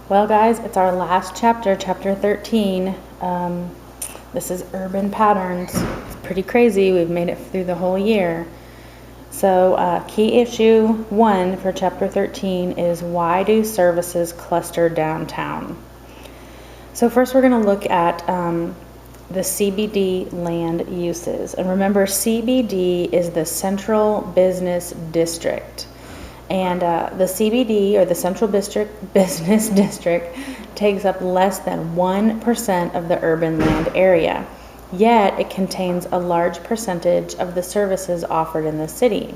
Well, guys, it's our last chapter, chapter 13. This is urban patterns. It's pretty crazy. We've made it through the whole year. So key issue 1 for chapter 13 is, why do services cluster downtown? So first we're going to look at the CBD land uses. And remember, CBD is the Central Business District. And the CBD, or the Central Business District, takes up less than 1% of the urban land area. Yet it contains a large percentage of the services offered in the city.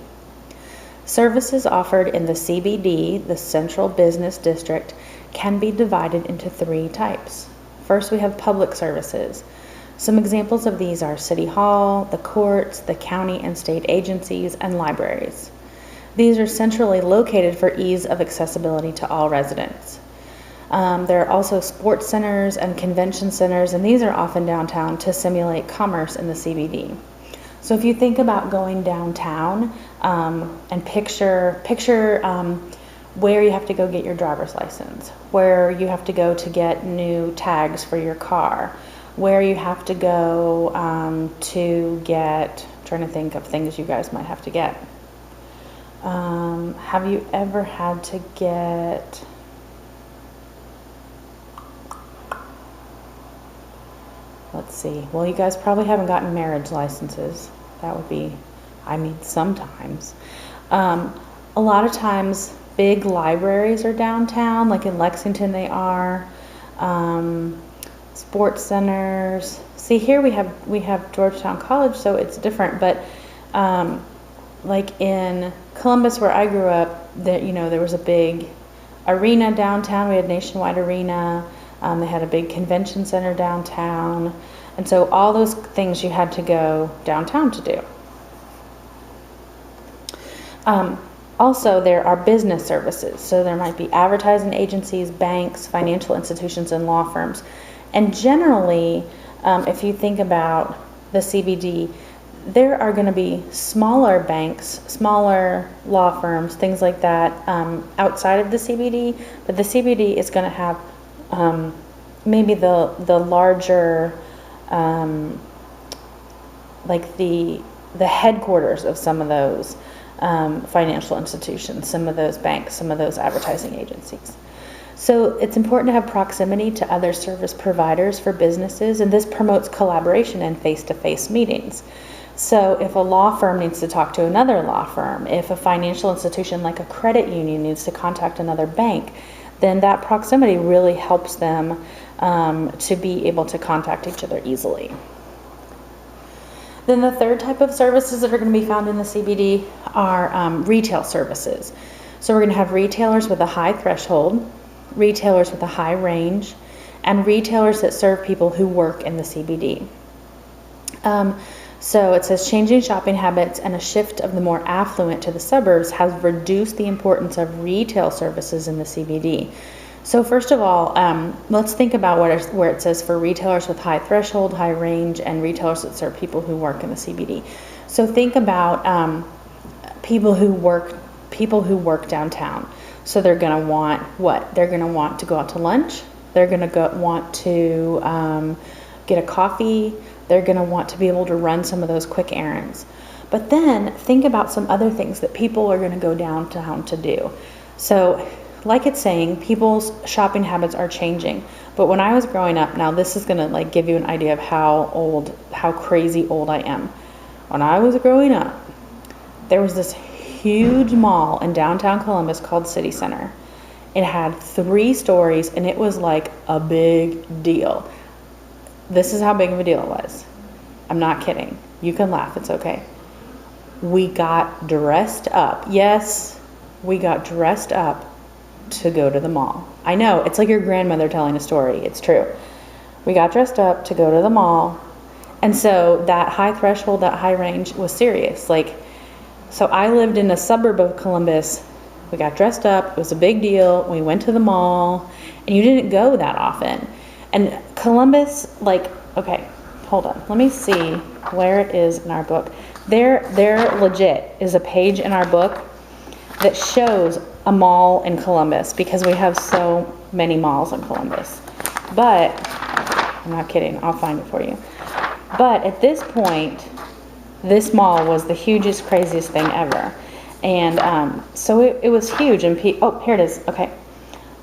Services offered in the CBD, the Central Business District, can be divided into 3 types. First, we have public services. Some examples of these are City Hall, the courts, the county and state agencies, and libraries. These are centrally located for ease of accessibility to all residents. There are also sports centers and convention centers, and these are often downtown to simulate commerce in the CBD. So if you think about going downtown and picture where you have to go get your driver's license, where you have to go to get new tags for your car, where you have to go trying to think of things you guys might have to get. Have you ever had to get, let's see, well, you guys probably haven't gotten marriage licenses. That would be, sometimes. A lot of times big libraries are downtown, like in Lexington they are. Sports centers. See, here we have Georgetown College, so it's different, but like in Columbus, where I grew up, there was a big arena downtown. We had Nationwide Arena. They had a big convention center downtown. And so all those things you had to go downtown to do. Also, there are business services. So there might be advertising agencies, banks, financial institutions, and law firms. And generally, if you think about the CBD, there are going to be smaller banks, smaller law firms, things like that outside of the CBD, but the CBD is going to have maybe the larger, like the headquarters of some of those financial institutions, some of those banks, some of those advertising agencies. So it's important to have proximity to other service providers for businesses, and this promotes collaboration and face-to-face meetings. So if a law firm needs to talk to another law firm, if a financial institution like a credit union needs to contact another bank, then that proximity really helps them to be able to contact each other easily. Then the third type of services that are going to be found in the CBD are retail services. So we're going to have retailers with a high threshold, retailers with a high range, and retailers that serve people who work in the CBD. So it says, changing shopping habits and a shift of the more affluent to the suburbs has reduced the importance of retail services in the CBD. So first of all, let's think about where it says for retailers with high threshold, high range, and retailers that serve people who work in the CBD. So think about people who work downtown. So they're going to want what? They're going to want to go out to lunch. They're going to want to get a coffee. They're going to want to be able to run some of those quick errands. But then think about some other things that people are going to go downtown to do. So like it's saying, people's shopping habits are changing. But when I was growing up, now this is going to like give you an idea of how crazy old I am. When I was growing up, there was this huge mall in downtown Columbus called City Center. It had 3 stories, and it was like a big deal. This is how big of a deal it was. I'm not kidding. You can laugh. It's okay. We got dressed up. Yes, we got dressed up to go to the mall. I know, it's like your grandmother telling a story. It's true. We got dressed up to go to the mall. And so that high threshold, that high range was serious. So I lived in a suburb of Columbus. We got dressed up. It was a big deal. We went to the mall, and you didn't go that often. And Columbus, okay, hold on. Let me see where it is in our book. There legit is a page in our book that shows a mall in Columbus, because we have so many malls in Columbus. But, I'm not kidding, I'll find it for you. But at this point, this mall was the hugest, craziest thing ever. And so it was huge. And oh, here it is. Okay.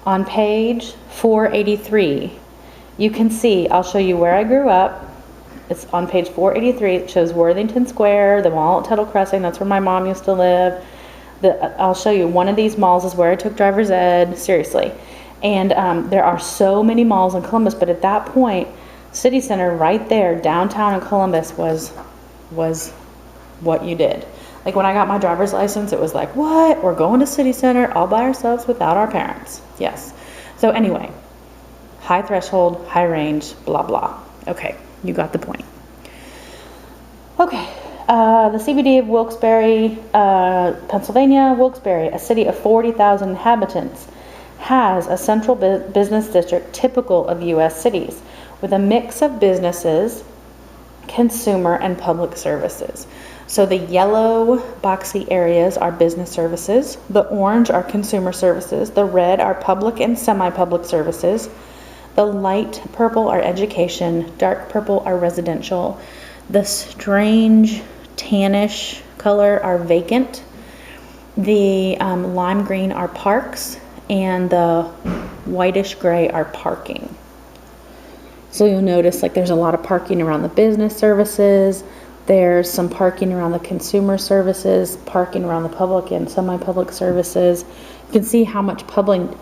On page 483, you can see, I'll show you where I grew up. It's on page 483. It shows Worthington Square, the mall at Tuttle Crossing. That's where my mom used to live. I'll show you, one of these malls is where I took driver's ed, seriously. And there are so many malls in Columbus, but at that point, City Center right there, downtown in Columbus, was what you did. Like when I got my driver's license, it was like, what? We're going to City Center all by ourselves without our parents. Yes. So anyway, high threshold, high range, blah, blah. Okay, you got the point. Okay, the CBD of Wilkes-Barre, Pennsylvania. Wilkes-Barre, a city of 40,000 inhabitants, has a central business district typical of U.S. cities, with a mix of businesses, consumer, and public services. So the yellow boxy areas are business services, the orange are consumer services, the red are public and semi-public services, the light purple are education, dark purple are residential, the strange tannish color are vacant, the lime green are parks, and the whitish gray are parking. So you'll notice like there's a lot of parking around the business services, there's some parking around the consumer services, parking around the public and semi-public services. You can see how much parking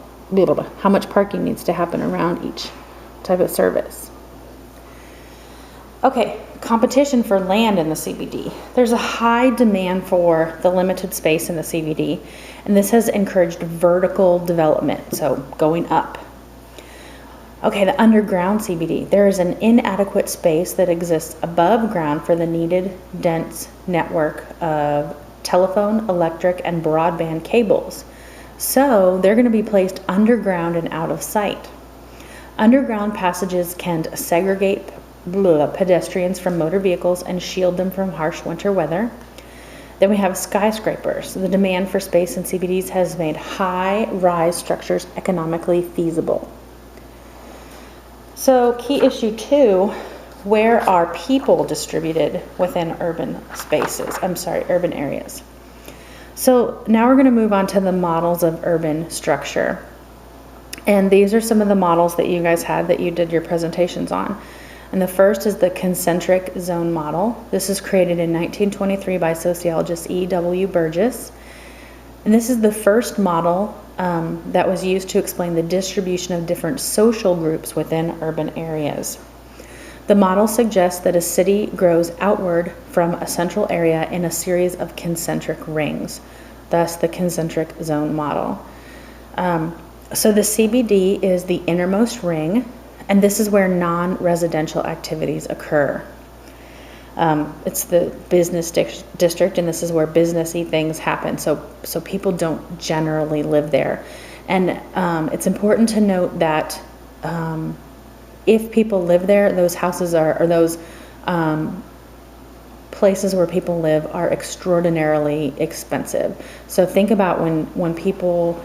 needs to happen around each type of service. Okay, competition for land in the CBD. There's a high demand for the limited space in the CBD, and this has encouraged vertical development, so going up. Okay, the underground CBD. There is an inadequate space that exists above ground for the needed dense network of telephone, electric, and broadband cables. So they're going to be placed underground and out of sight. Underground passages can segregate pedestrians from motor vehicles and shield them from harsh winter weather. Then we have skyscrapers. The demand for space in CBDs has made high-rise structures economically feasible. So key issue 2, where are people distributed within urban areas? So now we're going to move on to the models of urban structure. And these are some of the models that you guys had that you did your presentations on. And the first is the concentric zone model. This is created in 1923 by sociologist E.W. Burgess. And this is the first model that was used to explain the distribution of different social groups within urban areas. The model suggests that a city grows outward from a central area in a series of concentric rings, thus the concentric zone model. So the CBD is the innermost ring, and this is where non-residential activities occur. It's the business district, and this is where businessy things happen. So people don't generally live there. And it's important to note that if people live there, those houses or those places where people live are extraordinarily expensive. So think about when people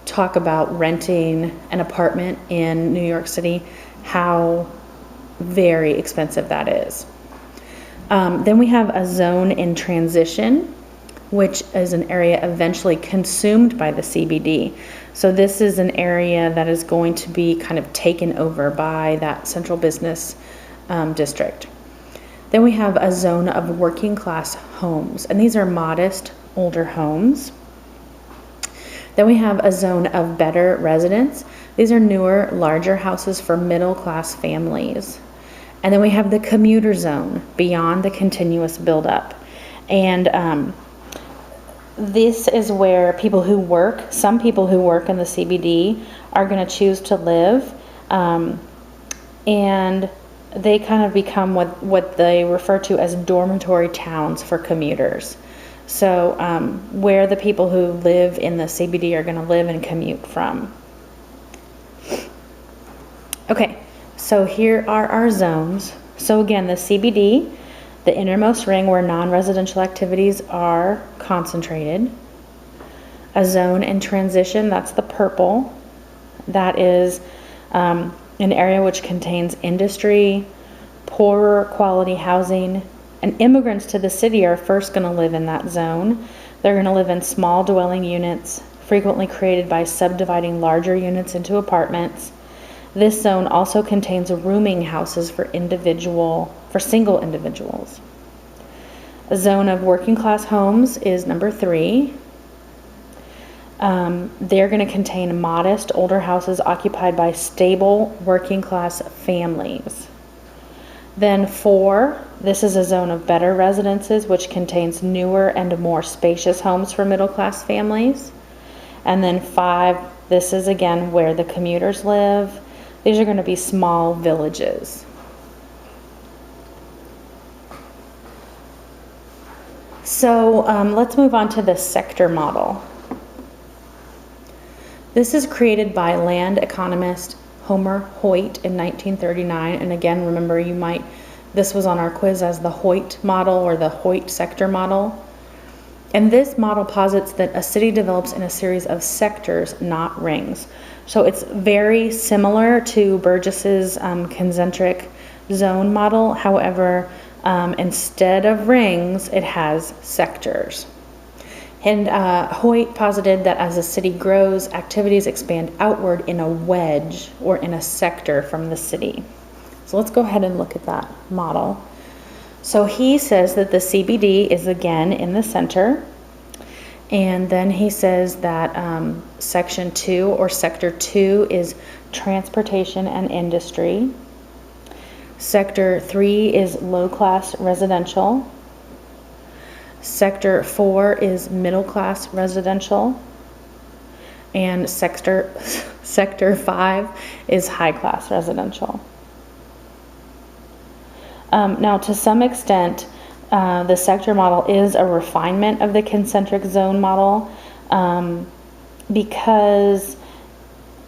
talk about renting an apartment in New York City, how very expensive that is. Then we have a zone in transition, which is an area eventually consumed by the CBD. So this is an area that is going to be kind of taken over by that central business district. Then we have a zone of working class homes, and these are modest, older homes. Then we have a zone of better residence. These are newer, larger houses for middle class families. And then we have the commuter zone beyond the continuous buildup. And this is where some people who work in the CBD are going to choose to live. And they kind of become what they refer to as dormitory towns for commuters. So where the people who live in the CBD are going to live and commute from. Okay. So here are our zones. So again, the CBD, the innermost ring where non-residential activities are concentrated. A zone in transition, that's the purple. that is an area which contains industry, poorer quality housing, and immigrants to the city are first going to live in that zone. They're going to live in small dwelling units, frequently created by subdividing larger units into apartments. This zone also contains rooming houses for single individuals. A zone of working class homes is number 3. They're going to contain modest older houses occupied by stable working class families. Then 4, this is a zone of better residences, which contains newer and more spacious homes for middle class families. And then 5, this is again where the commuters live. These are going to be small villages. So let's move on to the sector model. This is created by land economist Homer Hoyt in 1939. And again, remember, this was on our quiz as the Hoyt model or the Hoyt sector model. And this model posits that a city develops in a series of sectors, not rings. So it's very similar to Burgess's concentric zone model. However, instead of rings, it has sectors. And Hoyt posited that as a city grows, activities expand outward in a wedge or in a sector from the city. So let's go ahead and look at that model. So he says that the CBD is again in the center. And then he says that section 2 or sector 2 is transportation and industry. Sector 3 is low-class residential. Sector 4 is middle-class residential. And sector 5 is high-class residential. Now, to some extent, the sector model is a refinement of the concentric zone model because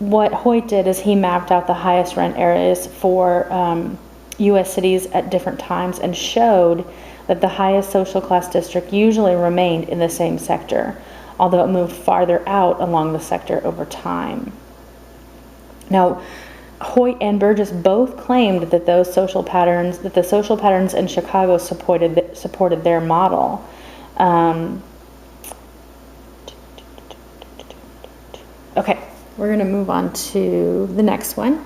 what Hoyt did is he mapped out the highest rent areas for U.S. cities at different times and showed that the highest social class district usually remained in the same sector, although it moved farther out along the sector over time. Now, Hoyt and Burgess both claimed that the social patterns in Chicago supported their model. Okay, we're going to move on to the next one.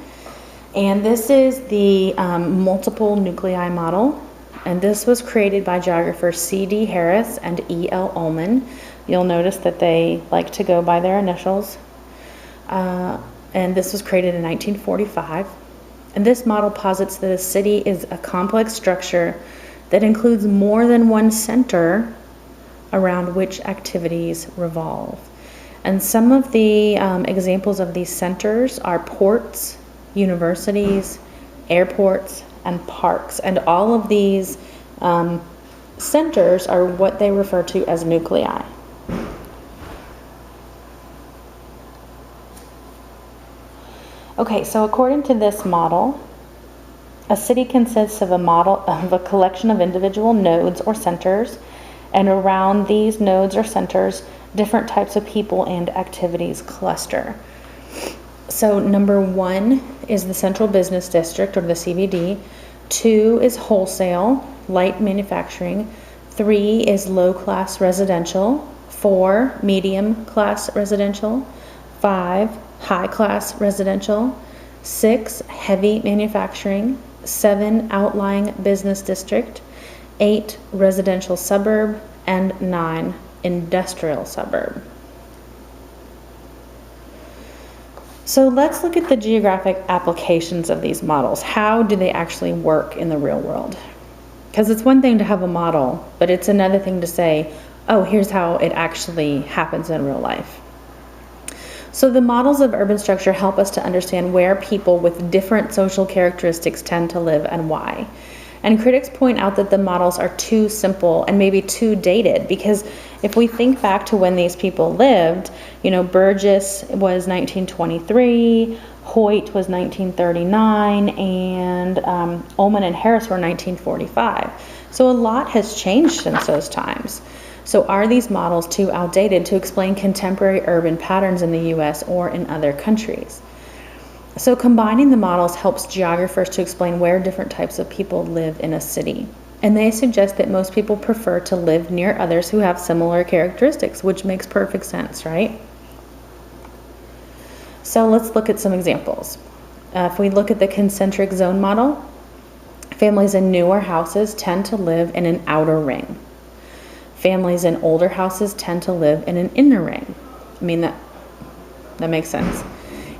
And this is the multiple nuclei model. And this was created by geographers C.D. Harris and E.L. Ullman. You'll notice that they like to go by their initials. And this was created in 1945. And this model posits that a city is a complex structure that includes more than one center around which activities revolve. And some of the examples of these centers are ports, universities, airports, and parks. And all of these centers are what they refer to as nuclei. Okay, so according to this model, a city consists of a collection of individual nodes or centers, and around these nodes or centers, different types of people and activities cluster. So number 1 is the central business district, or the CBD. 2 is wholesale, light manufacturing. 3 is low-class residential. 4, medium-class residential. 5, high-class residential. 6, heavy manufacturing. 7, outlying business district. 8, residential suburb. And 9, industrial suburb. So let's look at the geographic applications of these models. How do they actually work in the real world? Because it's one thing to have a model, but it's another thing to say, oh, here's how it actually happens in real life. So the models of urban structure help us to understand where people with different social characteristics tend to live and why. And critics point out that the models are too simple and maybe too dated, because if we think back to when these people lived, Burgess was 1923, Hoyt was 1939, and Ullman and Harris were 1945. So a lot has changed since those times. So are these models too outdated to explain contemporary urban patterns in the U.S. or in other countries? So combining the models helps geographers to explain where different types of people live in a city. And they suggest that most people prefer to live near others who have similar characteristics, which makes perfect sense, right? So let's look at some examples. If we look at the concentric zone model, families in newer houses tend to live in an outer ring. Families in older houses tend to live in an inner ring. I mean, that makes sense.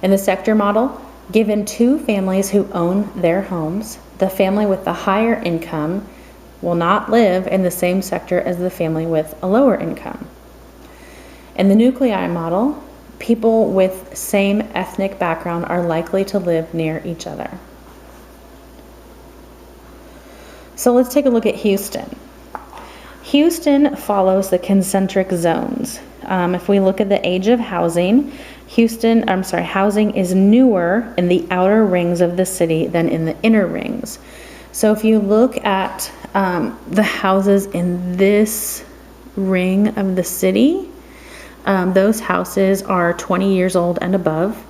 In the sector model, given two families who own their homes, the family with the higher income will not live in the same sector as the family with a lower income. In the nuclei model, people with same ethnic background are likely to live near each other. So let's take a look at Houston. Houston follows the concentric zones. If we look at the age of housing, housing is newer in the outer rings of the city than in the inner rings. So if you look at the houses in this ring of the city, those houses are 20 years old and above.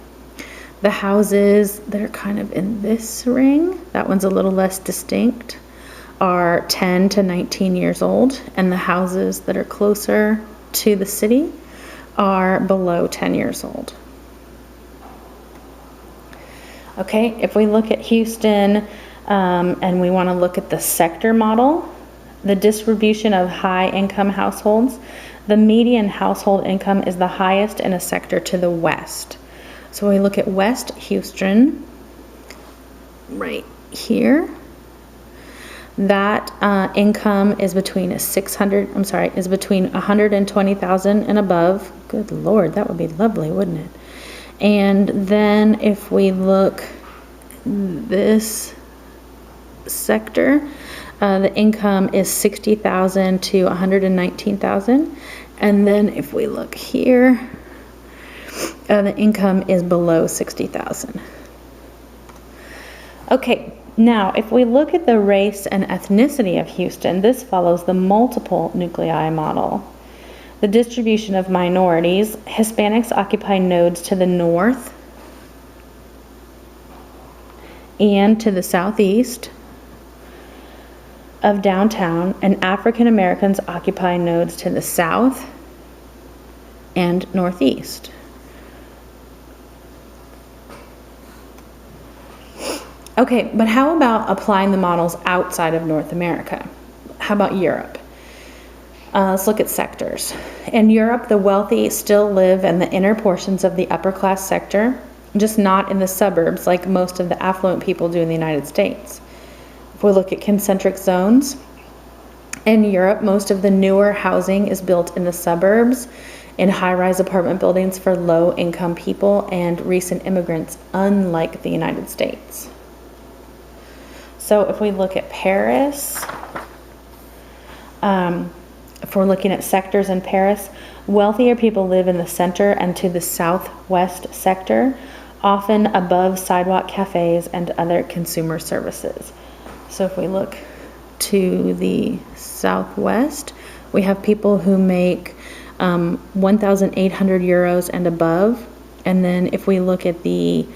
The houses that are kind of in this ring, that one's a little less distinct, are 10 to 19 years old, and the houses that are closer to the city are below 10 years old. Okay, if we look at Houston and we want to look at the sector model, the distribution of high income households, the median household income is the highest in a sector to the west. So we look at West Houston right here. That income is between is between 120,000 and above. Good Lord, that would be lovely, wouldn't it? And then if we look this sector, the income is 60,000 to 119,000. And then if we look here, the income is below 60,000. Okay. Now, if we look at the race and ethnicity of Houston, this follows the multiple nuclei model. The distribution of minorities, Hispanics occupy nodes to the north and to the southeast of downtown, and African Americans occupy nodes to the south and northeast. Okay, but how about applying the models outside of North America? How about Europe? Let's look at sectors. In Europe, the wealthy still live in the inner portions of the upper class sector, just not in the suburbs like most of the affluent people do in the United States. If we look at concentric zones, in Europe, most of the newer housing is built in the suburbs, in high-rise apartment buildings for low-income people and recent immigrants, unlike the United States. So if we look at Paris, if we're looking at sectors in Paris, wealthier people live in the center and to the southwest sector, often above sidewalk cafes and other consumer services. So if we look to the southwest, we have people who make 1,800 euros and above. And then if we look at the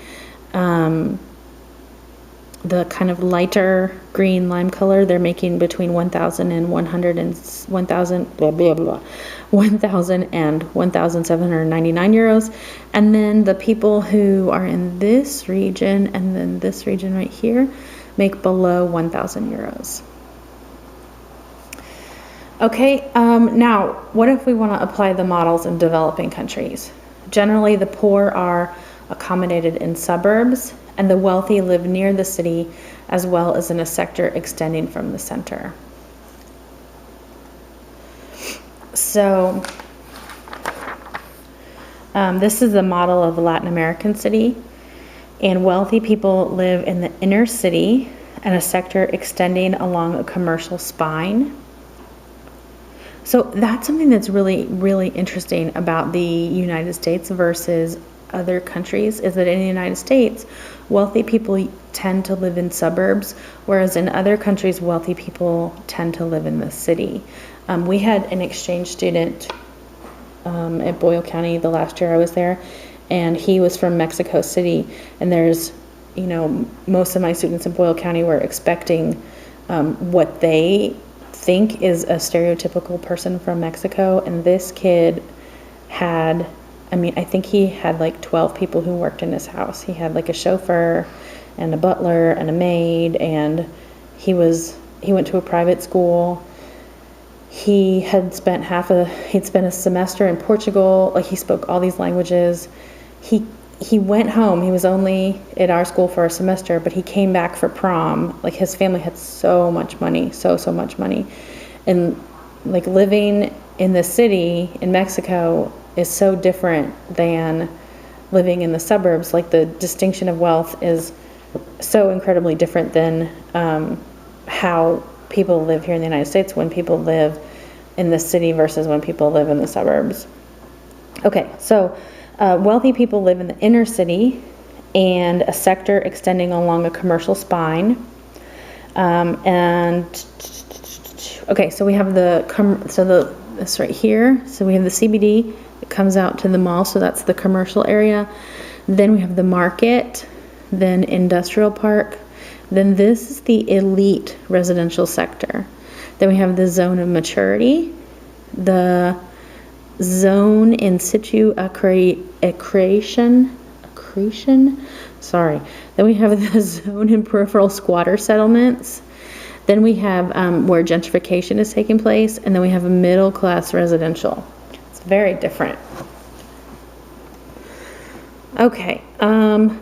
kind of lighter green lime color, they're making between 1,000 and 1,799 euros. And then the people who are in this region and then this region right here make below 1,000 euros. Okay, now what if we want to apply the models in developing countries? Generally, the poor are accommodated in suburbs, and the wealthy live near the city as well as in a sector extending from the center. So this is the model of a Latin American city, and wealthy people live in the inner city and a sector extending along a commercial spine. So that's something that's really, really interesting about the United States versus other countries, is that in the United States, wealthy people tend to live in suburbs, whereas in other countries, wealthy people tend to live in the city. We had an exchange student at Boyle County the last year I was there, and he was from Mexico City, and there's, you know, most of my students in Boyle County were expecting what they think is a stereotypical person from Mexico, and this kid had, I mean, I think he had like 12 people who worked in his house. He had like a chauffeur and a butler and a maid, and he went to a private school. He had spent he'd spent a semester in Portugal. Like, he spoke all these languages. He went home. He was only at our school for a semester, but he came back for prom. Like, his family had so much money, so much money. And like, living in the city in Mexico is so different than living in the suburbs. Like, the distinction of wealth is so incredibly different than how people live here in the United States, when people live in the city versus when people live in the suburbs. Okay, so wealthy people live in the inner city and a sector extending along a commercial spine. Okay, so we have this right here. So we have the CBD. It comes out to the mall, so that's the commercial area. Then we have the market, then industrial park. Then this is the elite residential sector. Then we have the zone of maturity, the zone in situ accretion. Sorry. Then we have the zone in peripheral squatter settlements. Then we have where gentrification is taking place, and then we have a middle class residential. It's very different. Okay,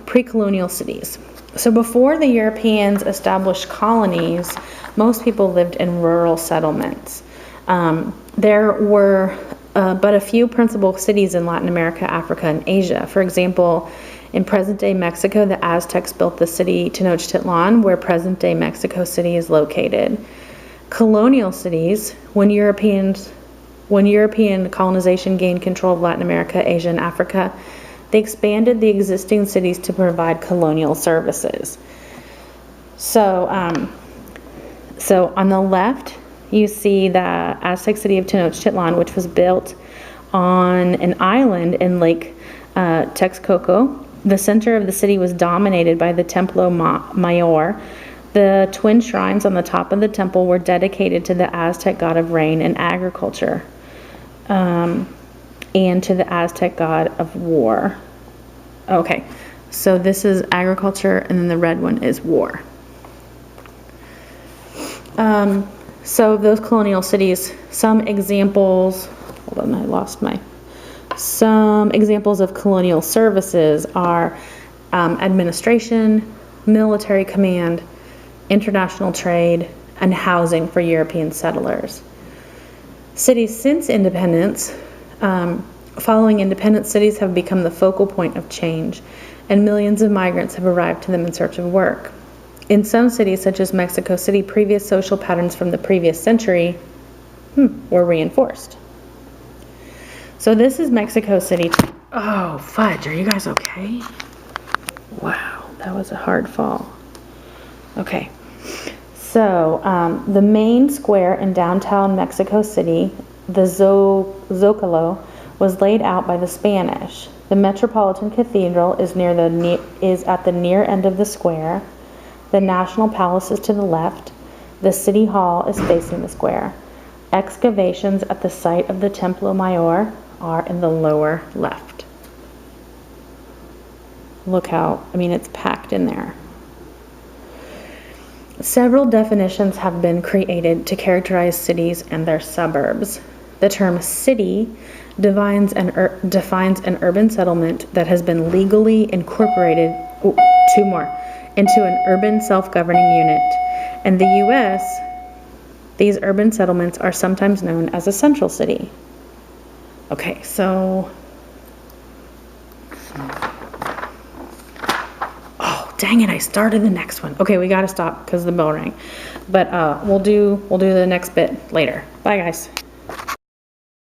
pre-colonial cities. So before the Europeans established colonies, most people lived in rural settlements. There were but a few principal cities in Latin America, Africa, and Asia. For example, in present-day Mexico, the Aztecs built the city Tenochtitlan, where present-day Mexico City is located. Colonial cities, when European colonization gained control of Latin America, Asia, and Africa, they expanded the existing cities to provide colonial services. So on the left, you see the Aztec city of Tenochtitlan, which was built on an island in Lake Texcoco. The center of the city was dominated by the Templo Mayor. The twin shrines on the top of the temple were dedicated to the Aztec god of rain and agriculture, and to the Aztec god of war. Okay, so this is agriculture, and then the red one is war. So those colonial cities, some examples of colonial services are administration, military command, international trade, and housing for European settlers. Cities since independence, following independence, cities have become the focal point of change, and millions of migrants have arrived to them in search of work. In some cities, such as Mexico City, previous social patterns from the previous century were reinforced. So this is Mexico City. Oh, fudge, are you guys okay? Wow, that was a hard fall. Okay, so the main square in downtown Mexico City, the Zócalo, was laid out by the Spanish. The Metropolitan Cathedral is at the near end of the square. The National Palace is to the left. The City Hall is facing the square. Excavations at the site of the Templo Mayor are in the lower left. Look how, it's packed in there. Several definitions have been created to characterize cities and their suburbs. The term city defines an urban settlement that has been legally incorporated into an urban self-governing unit. In the U.S., these urban settlements are sometimes known as a central city. Okay, so... Oh, dang it, I started the next one. Okay, we gotta stop because the bell rang. But we'll do the next bit later. Bye, guys.